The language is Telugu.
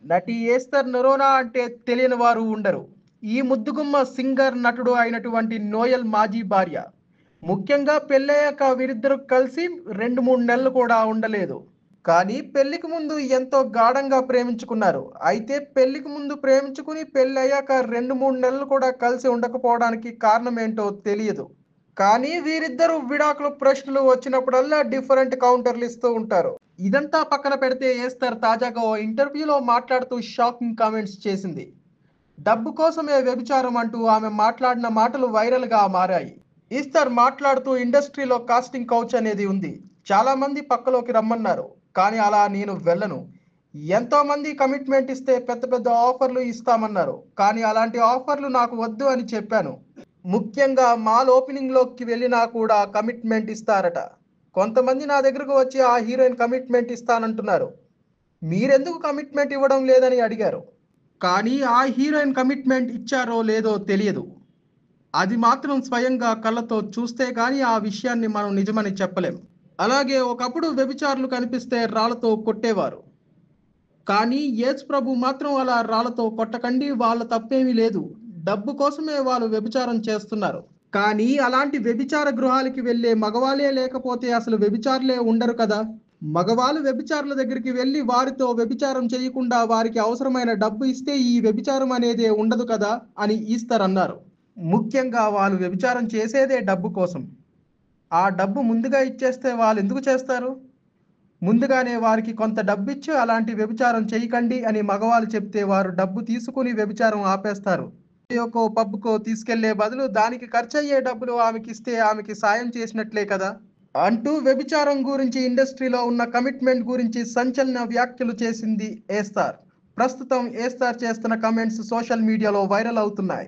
నటి ఏస్తర్ నరోనా అంటే తెలియని వారు ఉండరు. ఈ ముద్దుగుమ్మ సింగర్ నటుడు అయినటువంటి నోయల్ మాజీ భార్య. ముఖ్యంగా పెళ్ళయ్యాక వీరిద్దరూ కలిసి 2-3 నెలలు కూడా ఉండలేదు. కానీ పెళ్లికి ముందు ఎంతో గాఢంగా ప్రేమించుకున్నారు. అయితే పెళ్లికి ముందు ప్రేమించుకుని పెళ్ళయ్యాక 2-3 నెలలు కూడా కలిసి ఉండకపోవడానికి కారణం ఏంటో తెలియదు. కానీ వీరిద్దరూ విడాకుల ప్రశ్నలు వచ్చినప్పుడల్లా డిఫరెంట్ కౌంటర్లు ఇస్తూ ఉంటారు. ఇదంతా పక్కన పెడితే ఏస్తర్ తాజాగా ఓ ఇంటర్వ్యూలో మాట్లాడుతూ షాకింగ్ కామెంట్స్ చేసింది. డబ్బు కోసమే వ్యభిచారం అంటూ ఆమె మాట్లాడిన మాటలు వైరల్గా మారాయి. ఈస్తర్ మాట్లాడుతూ ఇండస్ట్రీలో కాస్టింగ్ కౌచ్ అనేది ఉంది. చాలా మంది పక్కలోకి రమ్మన్నారు. కానీ అలా నేను వెళ్ళను. ఎంతో మంది కమిట్మెంట్ ఇస్తే పెద్ద పెద్ద ఆఫర్లు ఇస్తామన్నారు. కానీ అలాంటి ఆఫర్లు నాకు వద్దు అని చెప్పాను. ముఖ్యంగా మాల్ ఓపెనింగ్లోకి వెళ్ళినా కూడా కమిట్మెంట్ ఇస్తారట. కొంతమంది నా దగ్గరకు వచ్చి ఆ హీరోయిన్ కమిట్మెంట్ ఇస్తానంటున్నారు. మీరెందుకు కమిట్మెంట్ ఇవ్వడం లేదని అడిగారు. కానీ ఆ హీరోయిన్ కమిట్మెంట్ ఇచ్చారో లేదో తెలియదు. అది మాత్రం స్వయంగా కళ్ళతో చూస్తే గానీ ఆ విషయాన్ని మనం నిజమని చెప్పలేం. అలాగే ఒకప్పుడు వ్యభిచారులు కనిపిస్తే రాళ్లతో కొట్టేవారు. కానీ యేసు ప్రభు మాత్రం అలా రాళ్లతో కొట్టకండి, వాళ్ళ తప్పేమీ లేదు. డబ్బు కోసమే వాళ్ళు వ్యభిచారం చేస్తున్నారు. కానీ అలాంటి వ్యభిచార గృహాలకి వెళ్ళే మగవాళ్ళే లేకపోతే అసలు వ్యభిచారులే ఉండరు కదా. మగవాళ్ళు వ్యభిచారుల దగ్గరికి వెళ్ళి వారితో వ్యభిచారం చేయకుండా వారికి అవసరమైన డబ్బు ఇస్తే ఈ వ్యభిచారం అనేదే ఉండదు కదా అని ఈస్తర్ అన్నారు. ముఖ్యంగా వాళ్ళు వ్యభిచారం చేసేదే డబ్బు కోసం. ఆ డబ్బు ముందుగా ఇచ్చేస్తే వాళ్ళు ఎందుకు చేస్తారు? ముందుగానే వారికి కొంత డబ్బిచ్చి అలాంటి వ్యభిచారం చేయకండి అని మగవాళ్ళు చెప్తే వారు డబ్బు తీసుకుని వ్యభిచారం ఆపేస్తారు. ఒక పబ్‌కో తీసుకెళ్లే బదులు దానికి ఖర్చయ్యే డబ్బులు ఆమెకిస్తే ఆమెకి సాయం చేసినట్లే కదా అంటూ వ్యభిచారం గురించి ఇండస్ట్రీలో ఉన్న కమిట్మెంట్ గురించి సంచలన వ్యాఖ్యలు చేసింది ఏస్తార్. ప్రస్తుతం ఏస్తార్ చేస్తున్న కమెంట్స్ సోషల్ మీడియాలో వైరల్ అవుతున్నాయి.